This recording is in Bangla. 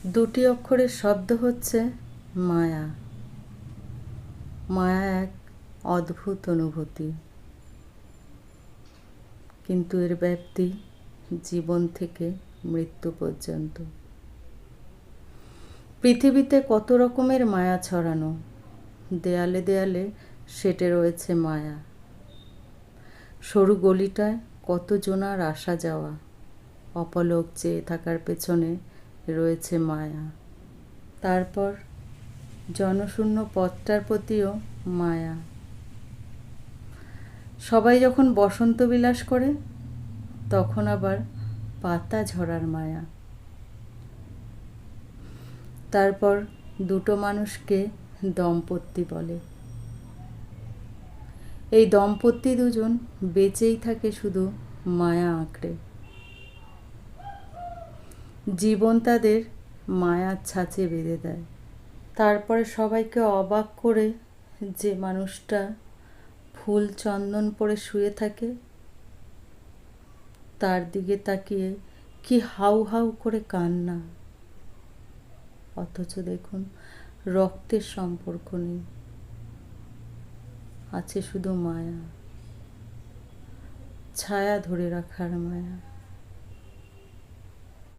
দুটি অক্ষরের শব্দ হচ্ছে মায়া। মায়া এক অদ্ভুত অনুভূতি, কিন্তু এর ব্যাপ্তি জীবন থেকে মৃত্যু পর্যন্ত। পৃথিবীতে কত রকমের মায়া ছড়ানো, দেয়ালে দেয়ালে সেটে রয়েছে মায়া। সরু গলিটায় কত জনার আসা যাওয়া, অপলক চেয়ে থাকার পেছনে রয়েছে মায়া। তারপর জনশূন্য পথটার প্রতিও মায়া। সবাই যখন বসন্ত বিলাস করে, তখন আবার পাতা ঝরার মায়া। তারপর দুটো মানুষকে দম্পতি বলে। এই দম্পতি দুজন বেঁচেই থাকে শুধু মায়া আঁকড়ে। জীবন তাদের মায়ার ছাঁচে বেঁধে দেয়। তারপরে সবাইকে অবাক করে যে মানুষটা ফুল চন্দন পরে শুয়ে থাকে, তার দিকে তাকিয়ে কি হাউ হাউ করে কান্না। অথচ দেখুন, রক্তের সম্পর্ক নেই, আছে শুধু মায়া, ছায়া ধরে রাখার মায়া।